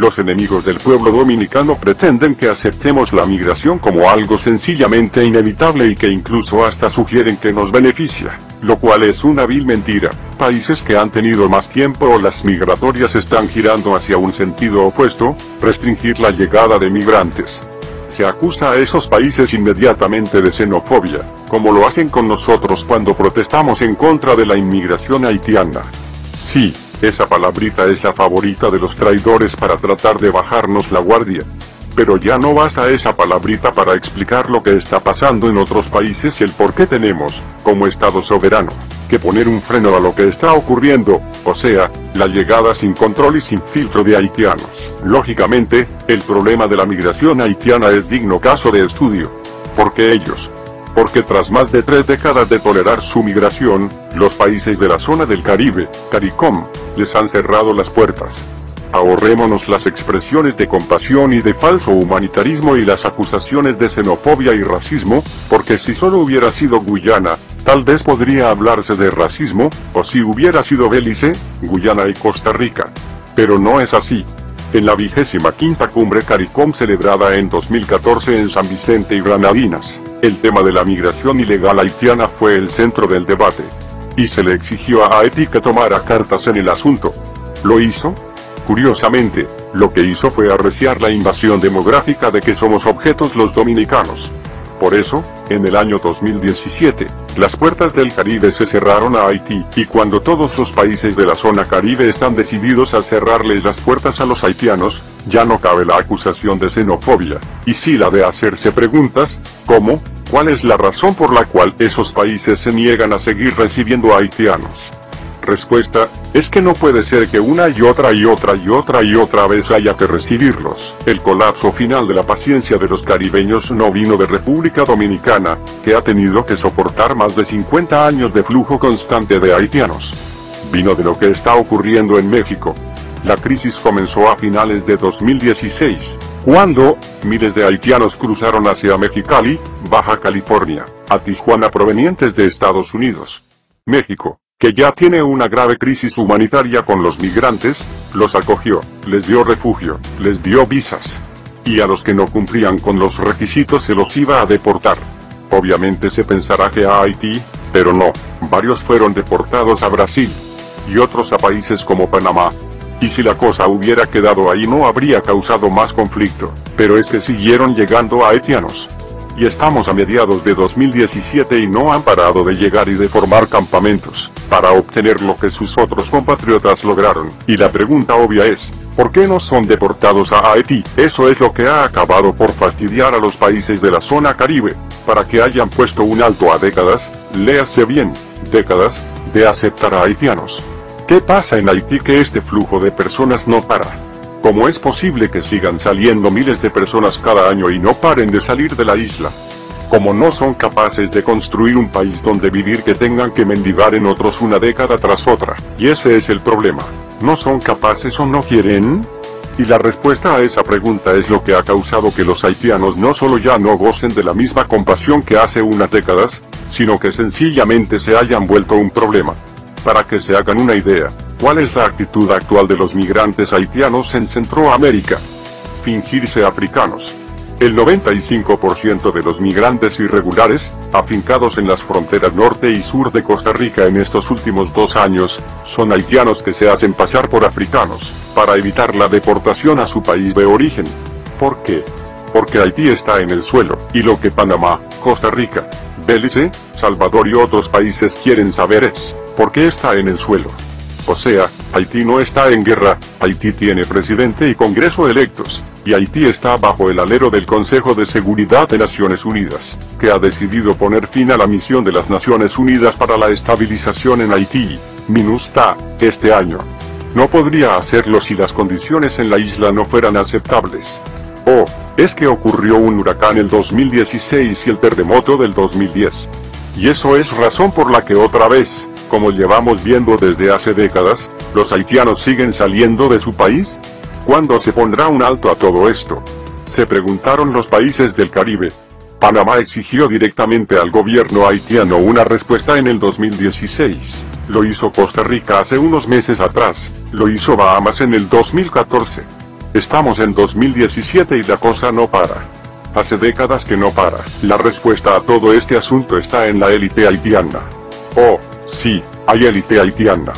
Los enemigos del pueblo dominicano pretenden que aceptemos la migración como algo sencillamente inevitable y que incluso hasta sugieren que nos beneficia, lo cual es una vil mentira. Países que han tenido más tiempo o las migratorias están girando hacia un sentido opuesto, restringir la llegada de migrantes. Se acusa a esos países inmediatamente de xenofobia, como lo hacen con nosotros cuando protestamos en contra de la inmigración haitiana. Sí, esa palabrita es la favorita de los traidores para tratar de bajarnos la guardia. Pero ya no basta esa palabrita para explicar lo que está pasando en otros países y el por qué tenemos, como Estado soberano, que poner un freno a lo que está ocurriendo, o sea, la llegada sin control y sin filtro de haitianos. Lógicamente, el problema de la migración haitiana es digno caso de estudio. Porque ellos, porque tras más de 3 décadas de tolerar su migración, los países de la zona del Caribe, CARICOM, les han cerrado las puertas. Ahorrémonos las expresiones de compasión y de falso humanitarismo y las acusaciones de xenofobia y racismo, porque si solo hubiera sido Guyana, tal vez podría hablarse de racismo, o si hubiera sido Belice, Guyana y Costa Rica. Pero no es así. En la 25ª cumbre CARICOM celebrada en 2014 en San Vicente y Granadinas, el tema de la migración ilegal haitiana fue el centro del debate. Y se le exigió a Haití que tomara cartas en el asunto. ¿Lo hizo? Curiosamente, lo que hizo fue arreciar la invasión demográfica de que somos objetos los dominicanos. Por eso, en el año 2017, las puertas del Caribe se cerraron a Haití, y cuando todos los países de la zona Caribe están decididos a cerrarles las puertas a los haitianos, ya no cabe la acusación de xenofobia, y sí la de hacerse preguntas, ¿cómo? ¿Cuál es la razón por la cual esos países se niegan a seguir recibiendo a haitianos? Respuesta, es que no puede ser que una y otra vez haya que recibirlos. El colapso final de la paciencia de los caribeños no vino de República Dominicana, que ha tenido que soportar más de 50 años de flujo constante de haitianos. Vino de lo que está ocurriendo en México. La crisis comenzó a finales de 2016, cuando miles de haitianos cruzaron hacia Mexicali, Baja California, a Tijuana provenientes de Estados Unidos. México, que ya tiene una grave crisis humanitaria con los migrantes, los acogió, les dio refugio, les dio visas. Y a los que no cumplían con los requisitos se los iba a deportar. Obviamente se pensará que a Haití, pero no, varios fueron deportados a Brasil. Y otros a países como Panamá. Y si la cosa hubiera quedado ahí no habría causado más conflicto, pero es que siguieron llegando a haitianos. Y estamos a mediados de 2017 y no han parado de llegar y de formar campamentos, para obtener lo que sus otros compatriotas lograron. Y la pregunta obvia es, ¿por qué no son deportados a Haití? Eso es lo que ha acabado por fastidiar a los países de la zona Caribe, para que hayan puesto un alto a décadas, léase bien, décadas, de aceptar a haitianos. ¿Qué pasa en Haití que este flujo de personas no para? ¿Cómo es posible que sigan saliendo miles de personas cada año y no paren de salir de la isla? Como no son capaces de construir un país donde vivir que tengan que mendigar en otros una década tras otra. Y ese es el problema. ¿No son capaces o no quieren? Y la respuesta a esa pregunta es lo que ha causado que los haitianos no solo ya no gocen de la misma compasión que hace unas décadas, sino que sencillamente se hayan vuelto un problema. Para que se hagan una idea, ¿cuál es la actitud actual de los migrantes haitianos en Centroamérica? Fingirse africanos. El 95% de los migrantes irregulares, afincados en las fronteras norte y sur de Costa Rica en estos últimos 2 años, son haitianos que se hacen pasar por africanos, para evitar la deportación a su país de origen. ¿Por qué? Porque Haití está en el suelo, y lo que Panamá, Costa Rica, Belice, Salvador y otros países quieren saber es, ¿por qué está en el suelo? O sea, Haití no está en guerra, Haití tiene presidente y Congreso electos, y Haití está bajo el alero del Consejo de Seguridad de Naciones Unidas, que ha decidido poner fin a la misión de las Naciones Unidas para la estabilización en Haití, MINUSTAH, este año. No podría hacerlo si las condiciones en la isla no fueran aceptables. Oh, es que ocurrió un huracán el 2016 y el terremoto del 2010. Y eso es razón por la que otra vez, como llevamos viendo desde hace décadas, los haitianos siguen saliendo de su país. ¿Cuándo se pondrá un alto a todo esto? Se preguntaron los países del Caribe. Panamá exigió directamente al gobierno haitiano una respuesta en el 2016. Lo hizo Costa Rica hace unos meses atrás. Lo hizo Bahamas en el 2014. Estamos en 2017 y la cosa no para. Hace décadas que no para. La respuesta a todo este asunto está en la élite haitiana. Oh, sí, hay élite haitiana.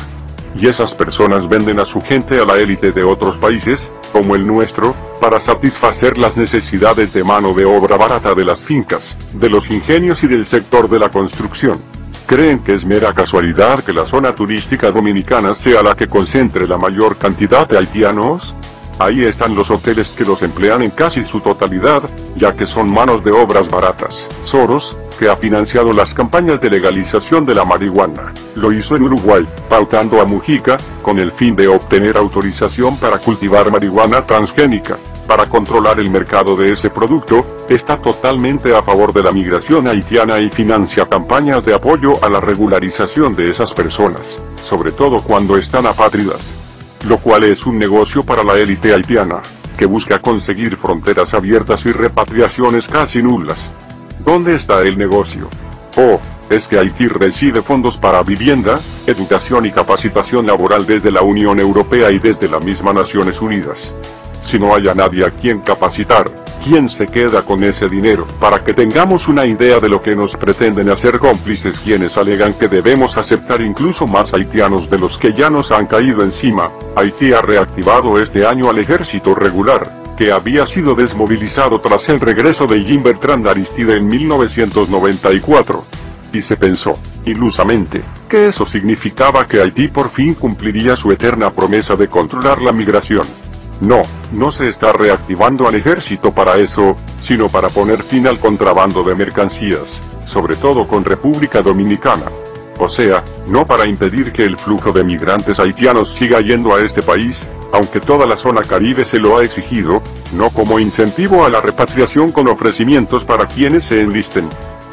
Y esas personas venden a su gente a la élite de otros países, como el nuestro, para satisfacer las necesidades de mano de obra barata de las fincas, de los ingenios y del sector de la construcción. ¿Creen que es mera casualidad que la zona turística dominicana sea la que concentre la mayor cantidad de haitianos? Ahí están los hoteles que los emplean en casi su totalidad, ya que son manos de obras baratas. Soros, que ha financiado las campañas de legalización de la marihuana, lo hizo en Uruguay, pautando a Mujica, con el fin de obtener autorización para cultivar marihuana transgénica. Para controlar el mercado de ese producto, está totalmente a favor de la migración haitiana y financia campañas de apoyo a la regularización de esas personas, sobre todo cuando están apátridas. Lo cual es un negocio para la élite haitiana, que busca conseguir fronteras abiertas y repatriaciones casi nulas. ¿Dónde está el negocio? Oh, es que Haití recibe fondos para vivienda, educación y capacitación laboral desde la Unión Europea y desde las mismas Naciones Unidas. Si no hay a nadie a quien capacitar, ¿quién se queda con ese dinero? Para que tengamos una idea de lo que nos pretenden hacer cómplices quienes alegan que debemos aceptar incluso más haitianos de los que ya nos han caído encima, Haití ha reactivado este año al ejército regular, que había sido desmovilizado tras el regreso de Jean Bertrand Aristide en 1994. Y se pensó, ilusamente, que eso significaba que Haití por fin cumpliría su eterna promesa de controlar la migración. No, no se está reactivando al ejército para eso, sino para poner fin al contrabando de mercancías, sobre todo con República Dominicana. O sea, no para impedir que el flujo de migrantes haitianos siga yendo a este país, aunque toda la zona Caribe se lo ha exigido, no como incentivo a la repatriación con ofrecimientos para quienes se enlisten.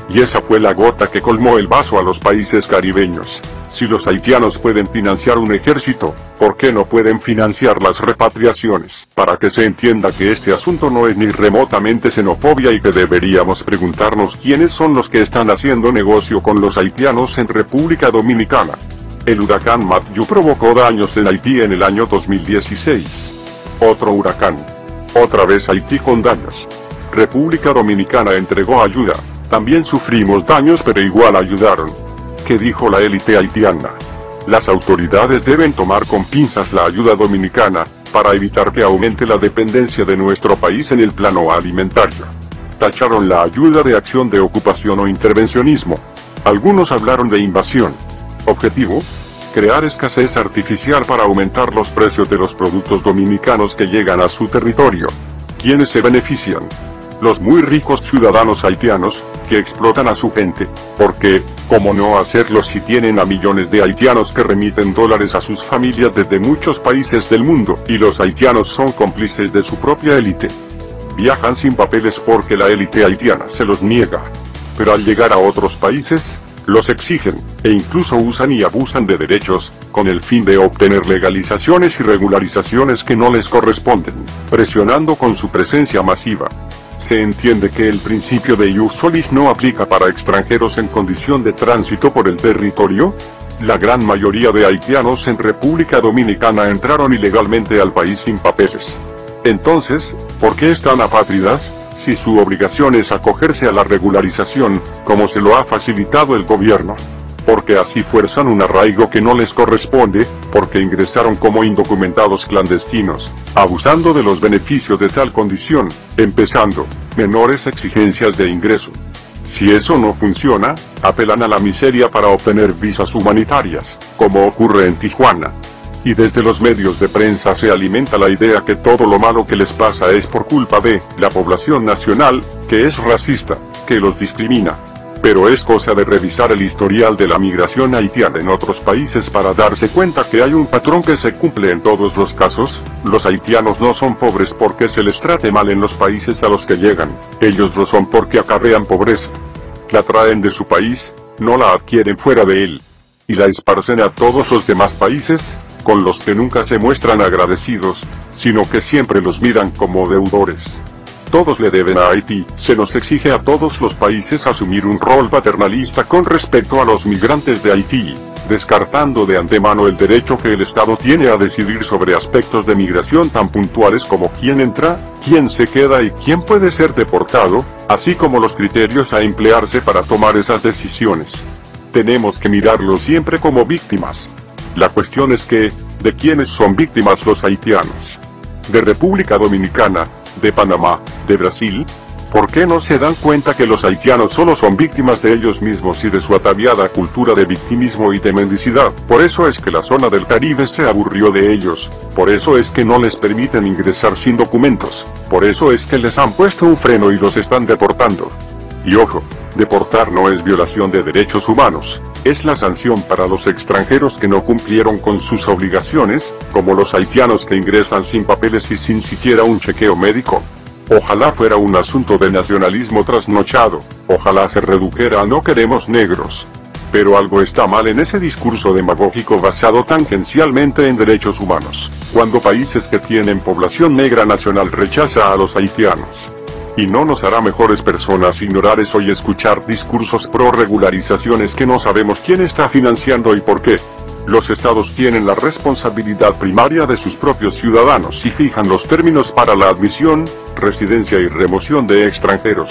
Y esa fue la gota que colmó el vaso a los países caribeños. Si los haitianos pueden financiar un ejército, ¿por qué no pueden financiar las repatriaciones? Para que se entienda que este asunto no es ni remotamente xenofobia y que deberíamos preguntarnos quiénes son los que están haciendo negocio con los haitianos en República Dominicana. El huracán Matthew provocó daños en Haití en el año 2016. Otro huracán. Otra vez Haití con daños. República Dominicana entregó ayuda. También sufrimos daños pero igual ayudaron. ¿Qué dijo la élite haitiana? Las autoridades deben tomar con pinzas la ayuda dominicana, para evitar que aumente la dependencia de nuestro país en el plano alimentario. Tacharon la ayuda de acción de ocupación o intervencionismo. Algunos hablaron de invasión. Objetivo: crear escasez artificial para aumentar los precios de los productos dominicanos que llegan a su territorio. ¿Quiénes se benefician? Los muy ricos ciudadanos haitianos, que explotan a su gente, porque, ¿cómo no hacerlo si tienen a millones de haitianos que remiten dólares a sus familias desde muchos países del mundo, y los haitianos son cómplices de su propia élite? Viajan sin papeles porque la élite haitiana se los niega. Pero al llegar a otros países, los exigen, e incluso usan y abusan de derechos, con el fin de obtener legalizaciones y regularizaciones que no les corresponden, presionando con su presencia masiva. Se entiende que el principio de ius solis no aplica para extranjeros en condición de tránsito por el territorio. La gran mayoría de haitianos en República Dominicana entraron ilegalmente al país sin papeles. Entonces, ¿por qué están apátridas, si su obligación es acogerse a la regularización, como se lo ha facilitado el gobierno? Porque así fuerzan un arraigo que no les corresponde, porque ingresaron como indocumentados clandestinos, abusando de los beneficios de tal condición, empezando, menores exigencias de ingreso. Si eso no funciona, apelan a la miseria para obtener visas humanitarias, como ocurre en Tijuana. Y desde los medios de prensa se alimenta la idea que todo lo malo que les pasa es por culpa de la población nacional, que es racista, que los discrimina. Pero es cosa de revisar el historial de la migración haitiana en otros países para darse cuenta que hay un patrón que se cumple en todos los casos. Los haitianos no son pobres porque se les trate mal en los países a los que llegan, ellos lo son porque acarrean pobreza. La traen de su país, no la adquieren fuera de él. Y la esparcen a todos los demás países, con los que nunca se muestran agradecidos, sino que siempre los miran como deudores. Todos le deben a Haití. Se nos exige a todos los países asumir un rol paternalista con respecto a los migrantes de Haití, descartando de antemano el derecho que el Estado tiene a decidir sobre aspectos de migración tan puntuales como quién entra, quién se queda y quién puede ser deportado, así como los criterios a emplearse para tomar esas decisiones. Tenemos que mirarlos siempre como víctimas. La cuestión es que, ¿de quiénes son víctimas los haitianos? ¿De República Dominicana, de Panamá, de Brasil? ¿Por qué no se dan cuenta que los haitianos solo son víctimas de ellos mismos y de su ataviada cultura de victimismo y de mendicidad? Por eso es que la zona del Caribe se aburrió de ellos, por eso es que no les permiten ingresar sin documentos, por eso es que les han puesto un freno y los están deportando. Y ojo, deportar no es violación de derechos humanos, es la sanción para los extranjeros que no cumplieron con sus obligaciones, como los haitianos que ingresan sin papeles y sin siquiera un chequeo médico. Ojalá fuera un asunto de nacionalismo trasnochado, ojalá se redujera a no queremos negros. Pero algo está mal en ese discurso demagógico basado tangencialmente en derechos humanos, cuando países que tienen población negra nacional rechaza a los haitianos. Y no nos hará mejores personas ignorar eso y escuchar discursos pro regularizaciones que no sabemos quién está financiando y por qué. Los estados tienen la responsabilidad primaria de sus propios ciudadanos y fijan los términos para la admisión, residencia y remoción de extranjeros.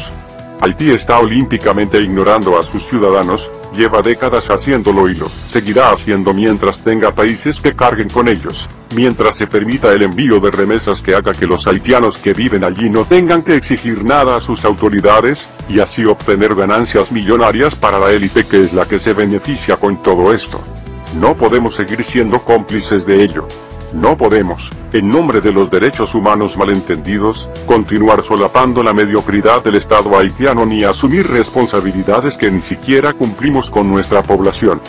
Haití está olímpicamente ignorando a sus ciudadanos, lleva décadas haciéndolo y lo seguirá haciendo mientras tenga países que carguen con ellos, mientras se permita el envío de remesas que haga que los haitianos que viven allí no tengan que exigir nada a sus autoridades, y así obtener ganancias millonarias para la élite que es la que se beneficia con todo esto. No podemos seguir siendo cómplices de ello. No podemos, en nombre de los derechos humanos malentendidos, continuar solapando la mediocridad del Estado haitiano ni asumir responsabilidades que ni siquiera cumplimos con nuestra población.